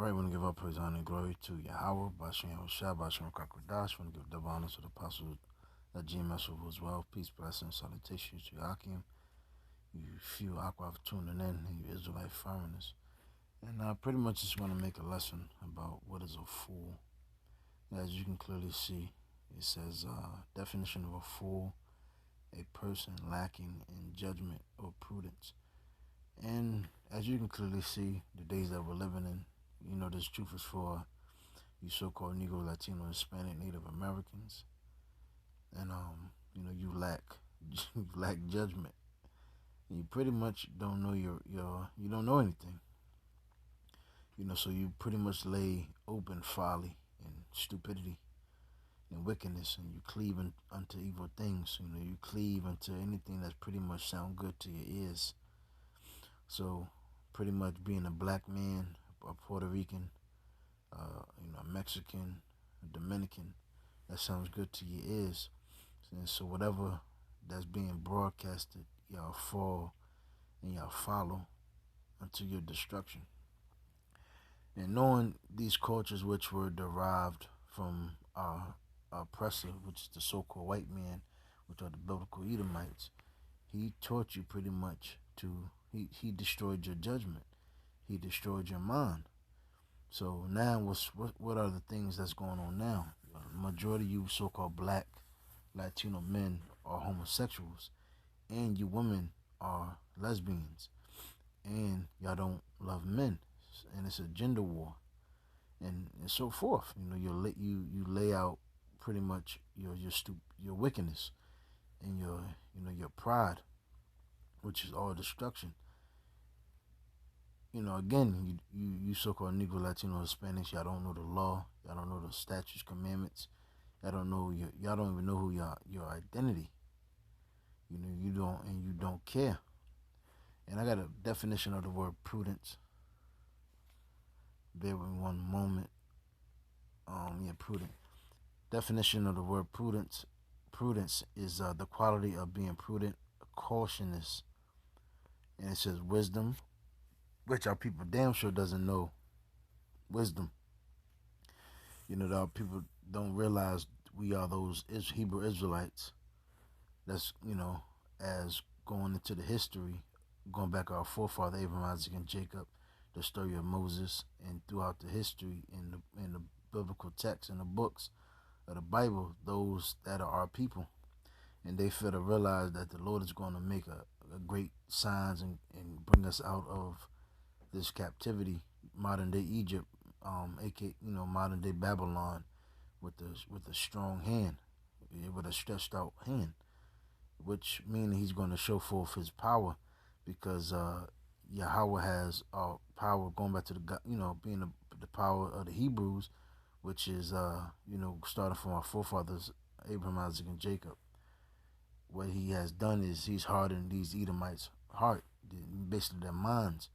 Alright, want to give up praise, honor, and glory to Yahweh, Bashem Yahushua, Bashem Kakwadash. Want to give double honor to the apostle that GMS as well. Peace, blessings, salutations to Yakim. You few Aqua tuning in, and you Israelite foreigners. And I pretty much just want to make a lesson about what is a fool. As you can clearly see, it says definition of a fool: a person lacking in judgment or prudence. And as you can clearly see, the days that we're living in, this truth is for you so-called Negro, Latino, Hispanic, Native Americans. And, you lack you lack judgment. And you pretty much don't know you don't know anything. So you pretty much lay open folly and stupidity and wickedness, and you cleave unto evil things. You cleave unto anything that's pretty much sound good to your ears. So pretty much being a black man, a Puerto Rican, a Mexican, a Dominican, that sounds good to your ears. And so whatever that's being broadcasted, y'all fall and y'all follow unto your destruction. And knowing these cultures which were derived from our oppressor, which is the so-called white man, which are the biblical Edomites, he taught you pretty much he destroyed your judgment. He destroyed your mind. So now what are the things that's going on now? Majority of you so-called black, Latino men are homosexuals, and you women are lesbians, and y'all don't love men, and it's a gender war, and so forth. You lay out pretty much your wickedness and your pride, which is all destruction. Again, you so-called Negro, Latino, Hispanics, y'all don't know the law, y'all don't know the statutes, commandments, y'all don't even know who your identity. You don't, and you don't care. And I got a definition of the word prudence. Bear with me one moment. Prudent. Definition of the word prudence. Prudence is the quality of being prudent, cautious, and it says wisdom, which our people damn sure doesn't know wisdom. Our people don't realize we are those Hebrew Israelites. That's, as going into the history, going back our forefather Abraham, Isaac, and Jacob, the story of Moses, and throughout the history in the biblical texts and the books of the Bible, those that are our people. And they fail to realize that the Lord is going to make a great signs and bring us out of this captivity, modern day Egypt, aka modern day Babylon, with a strong hand, with a stretched out hand, which means He's going to show forth His power, because Yahweh has power, going back to being the power of the Hebrews, which is starting from our forefathers Abraham, Isaac, and Jacob. What He has done is He's hardened these Edomites' heart, basically their minds.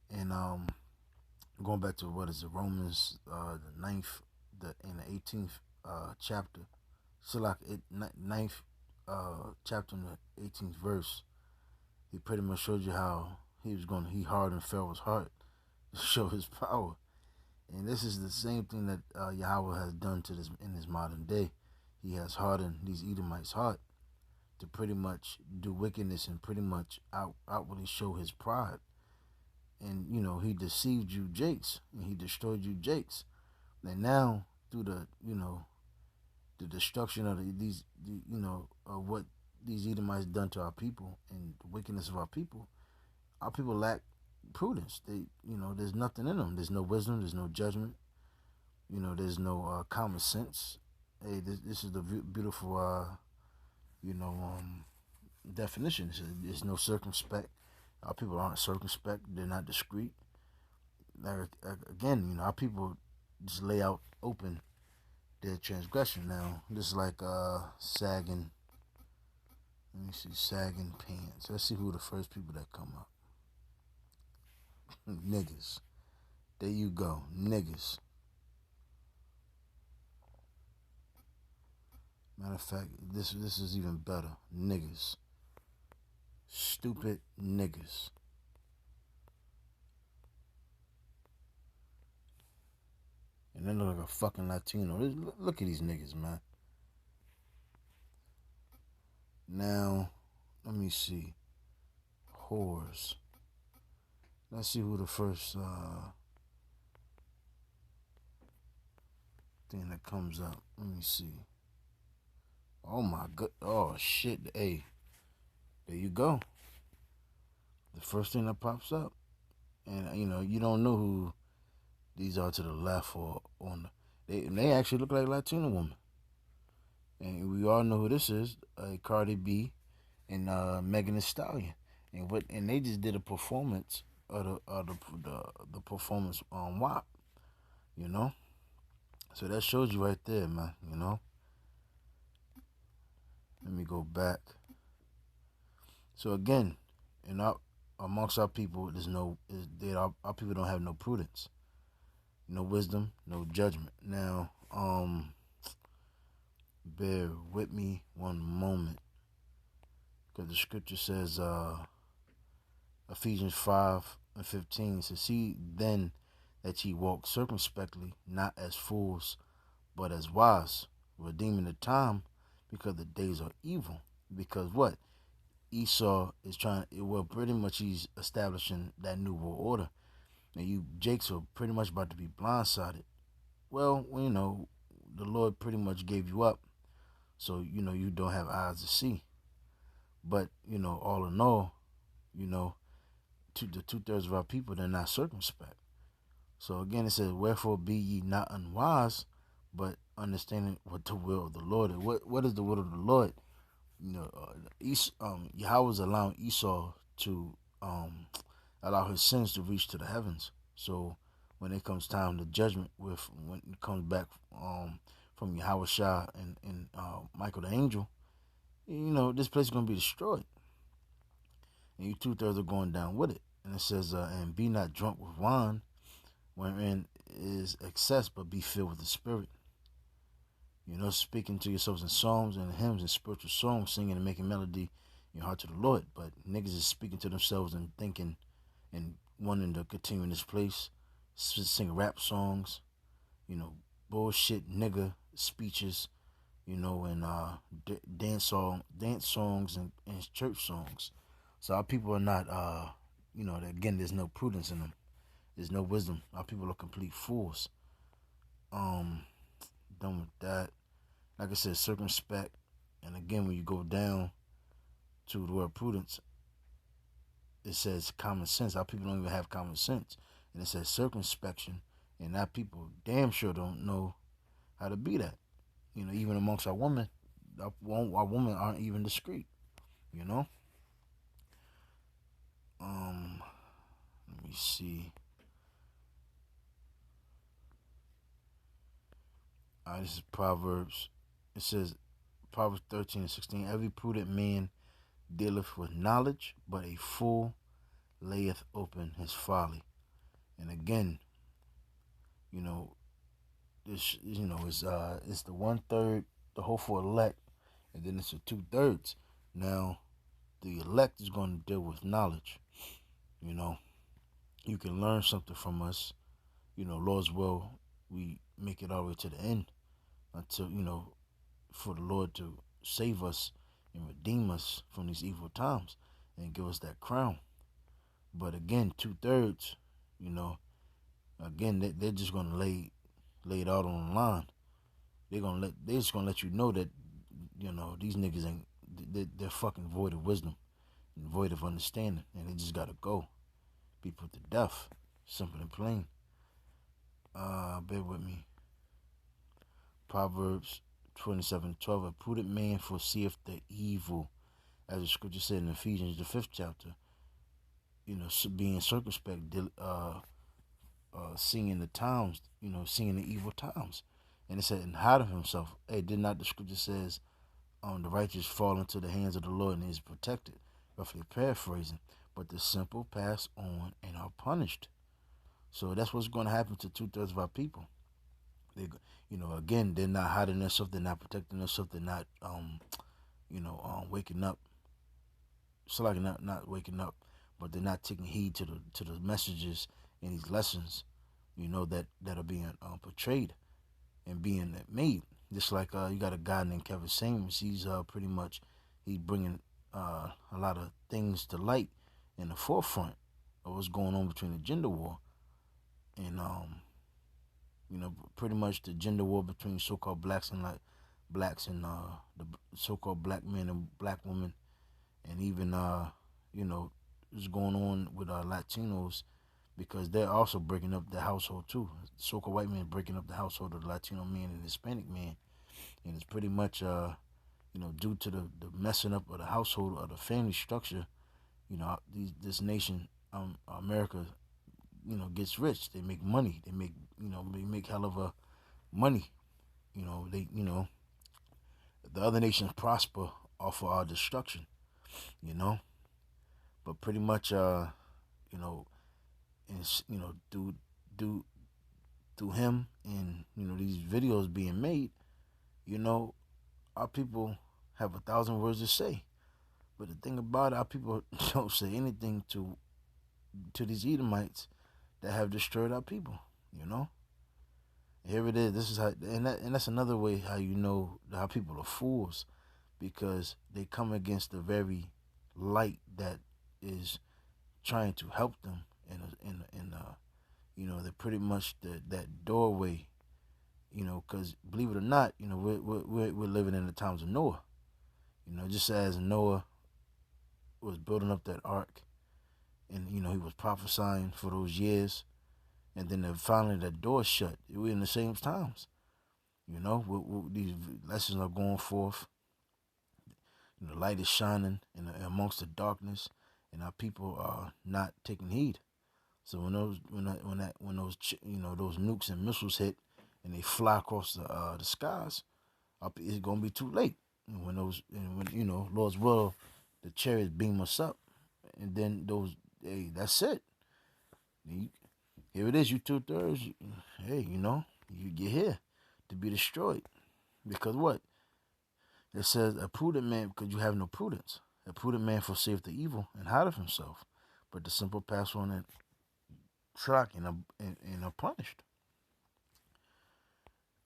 And going back to Romans, the 9th, and the 18th chapter, ninth chapter and the 18th verse, He pretty much showed you how He hardened Pharaoh's heart to show His power. And this is the same thing that Yahweh has done in this modern day. He has hardened these Edomites' heart to pretty much do wickedness and pretty much outwardly show His pride. And He deceived you Jakes, and He destroyed you Jakes. And now through the destruction of of what these Edomites done to our people and the wickedness of our people lack prudence. There's nothing in them. There's no wisdom. There's no judgment. There's no common sense. Hey, this is the beautiful definition. There's no circumspect. Our people aren't circumspect. They're not discreet. Again, our people just lay out open their transgression. Now, this is like sagging. Let me see, sagging pants. Let's see who the first people that come up. Niggas. There you go, niggas. Matter of fact, this is even better. Niggas. Stupid niggas. and they look like a fucking Latino. Look at these niggas, man. Now, let me see. Whores. Let's see who the first thing that comes up. Let me see. Oh my god. Oh shit. Hey, there you go. The first thing that pops up. And you don't know who these are to the left or on the, they actually look like Latino women. And we all know who this is, Cardi B and Megan Thee Stallion. And they just did a performance of the performance on WAP, you know? So that shows you right there, man, you know? Let me go back. So again, amongst our people, our people don't have no prudence, no wisdom, no judgment. Now, bear with me one moment, because the scripture says, Ephesians 5:15 says, "See then that ye walk circumspectly, not as fools, but as wise, redeeming the time, because the days are evil." Because what? Esau is pretty much he's establishing that new world order. And you Jakes are pretty much about to be blindsided. Well, the Lord pretty much gave you up. So, you don't have eyes to see. But, all in all, the 2/3 of our people, they're not circumspect. So again, it says, "Wherefore be ye not unwise, but understanding what the will of the Lord is." What is the will of the Lord? Yahweh is allowing Esau to allow his sins to reach to the heavens. So when it comes time to judgment, when it comes back from Yahweh Shah and Michael the angel, this place is going to be destroyed. And you 2/3 are going down with it. And it says, "And be not drunk with wine, wherein is excess, but be filled with the Spirit." Speaking to yourselves in psalms and hymns and spiritual songs, singing and making melody in your heart to the Lord. But niggas is speaking to themselves and thinking and wanting to continue in this place, sing rap songs, bullshit nigga speeches, and dance songs and church songs. So our people are not, again, there's no prudence in them. There's no wisdom. Our people are complete fools. Done with that. Like I said, circumspect. And again, when you go down to the word prudence, it says common sense. Our people don't even have common sense. And it says circumspection. And our people damn sure don't know how to be that. Even amongst our women, our women aren't even discreet. Let me see. This is Proverbs. It says, Proverbs 13:16, "Every prudent man dealeth with knowledge, but a fool layeth open his folly." And again, this it's the 1/3, the hopeful elect, and then it's the 2/3. Now, the elect is going to deal with knowledge. You can learn something from us. Lord's will, we make it all the way to the end until for the Lord to save us and redeem us from these evil times and give us that crown. But again, 2/3, again, they're just gonna lay it out on the line. They're just gonna let you know that these niggas ain't, they're fucking void of wisdom and void of understanding, and they just gotta go, be put to death, simple and plain. Bear with me. Proverbs 27:12, "A prudent man foreseeth the evil," as the scripture said in Ephesians, the 5th chapter. Being circumspect, seeing the times, seeing the evil times. And it said, "And hide himself." Hey, did not the scripture says, "The righteous fall into the hands of the Lord and is protected," roughly paraphrasing. "But the simple pass on and are punished." So that's what's going to happen to 2/3 of our people. They, again, they're not hiding themselves, they're not protecting themselves, they're not, waking up. It's like not waking up, but they're not taking heed to the messages and these lessons that are being portrayed and being made. Just like you got a guy named Kevin Samuels. He's pretty much he's bringing a lot of things to light in the forefront of what's going on between the gender war and pretty much the gender war between so-called blacks and the so-called black men and black women, and even what's going on with Latinos, because they're also breaking up the household too. So-called white men breaking up the household of the Latino man and Hispanic man, and it's pretty much due to the messing up of the household or the family structure. This nation, America, gets rich. They make money. They make hell of a money. The other nations prosper off of our destruction. You know, but pretty much, you know, and through through him and these videos being made, you know, our people have 1,000 words to say. But the thing about it, our people don't say anything to these Edomites that have destroyed our people. You know, here it is. This is how, and that's another way how how people are fools, because they come against the very light that is trying to help them, they're pretty much that doorway. Because believe it or not, we're living in the times of Noah. Just as Noah was building up that ark, and he was prophesying for those years, and then finally that door shut. We're in the same times. These lessons are going forth. The light is shining amongst the darkness, and our people are not taking heed. So when those nukes and missiles hit, and they fly across the skies, it's gonna be too late. And when Lord's will, the chariots beam us up, and then that's it. Here it is. You 2/3. Hey, you get here to be destroyed, because what it says, a prudent man, because you have no prudence. A prudent man forsaketh the evil and hideth himself, but the simple pass on and track and are punished.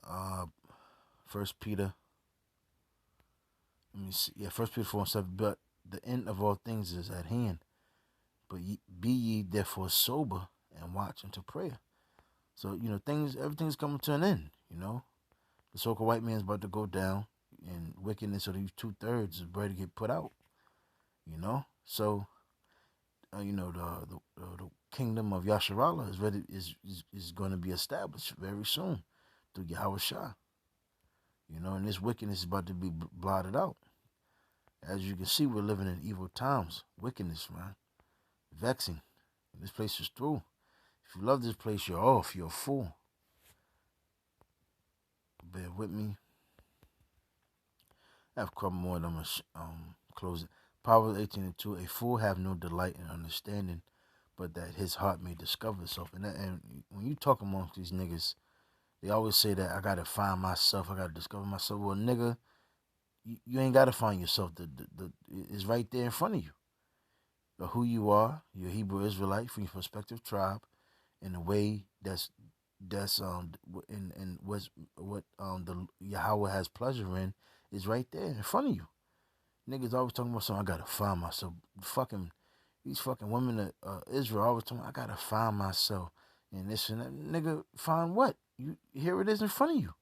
Uh, First Peter. Let me see. Yeah, 1 Peter 4:7. But the end of all things is at hand. But be ye therefore sober and watch unto prayer. So everything's coming to an end. The so-called white man's about to go down, and wickedness of these 2/3 is ready to get put out. So the kingdom of Yasharallah is ready is going to be established very soon through Yahweh Shah. And this wickedness is about to be blotted out. As you can see, we're living in evil times. Wickedness, man. Vexing. This place is through. If you love this place, you're off. You're a fool. Bear with me. I have a couple more, and I'm going to close it. Proverbs 18:2. A fool have no delight in understanding, but that his heart may discover itself. And when you talk amongst these niggas, they always say that I got to find myself. I got to discover myself. Well, nigga, you ain't got to find yourself. It's right there in front of you. But who you are, you're a Hebrew Israelite from your prospective tribe, in a way that's and what the Yahweh has pleasure in is right there in front of you. Niggas always talking about something. I gotta find myself. These fucking women of Israel always talking. I gotta find myself, and this and that. Nigga, find what? Here it is in front of you.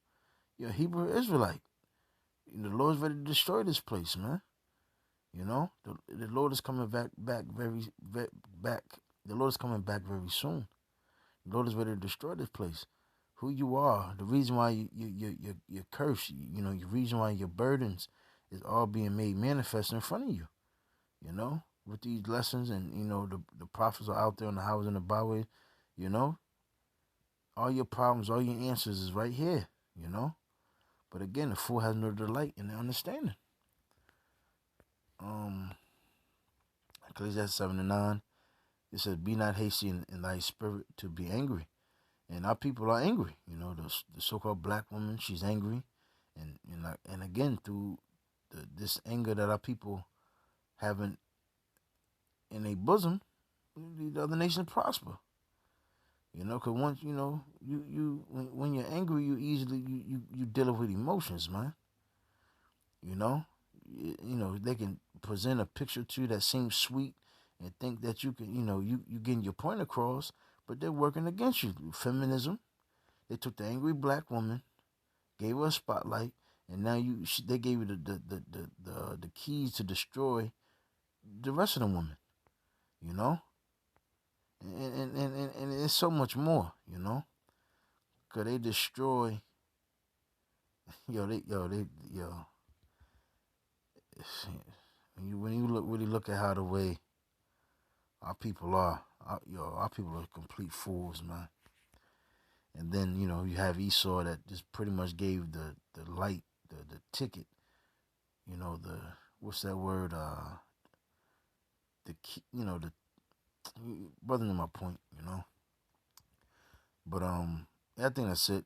You're a Hebrew Israelite. The Lord's ready to destroy this place, man. The Lord is coming back back. The Lord is coming back very soon. The Lord is ready to destroy this place. Who you are, the reason why you're cursed, your reason why your burdens is all being made manifest in front of you. With these lessons, and the prophets are out there on the highways and the byways. All your problems, all your answers is right here. But again, the fool has no delight in the understanding. Ecclesiastes 7:9. It says, "Be not hasty in thy spirit to be angry." And our people are angry. The so-called black woman, she's angry, and again through this anger that our people have in their bosom, the other nations prosper. Cause once when you're angry, you dealing with emotions, man. You know, they can present a picture to you that seems sweet and think that you can, you getting your point across, but they're working against you. Feminism. They took the angry black woman, gave her a spotlight, and now they gave you the keys to destroy the rest of the women. You know, and it's so much more. Cause they destroy. Yo. When you really look at how the way our people are, our people are complete fools, man. And then you have Esau that just pretty much gave the light, the ticket. The what's that word? The key, the brother to my point. But I think that's it.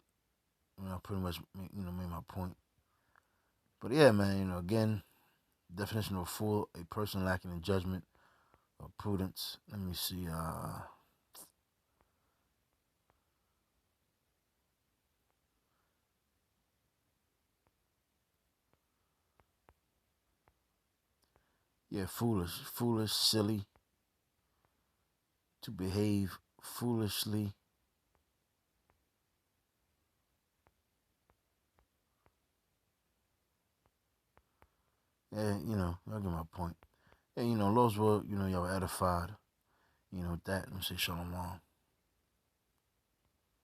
I pretty much made my point. But yeah, man. Again, definition of a fool: a person lacking in judgment or prudence. Let me see. Yeah, foolish, silly, to behave foolishly. Yeah, y'all get my point. Hey, Lord's will, y'all were edified. With that, let me say shalom.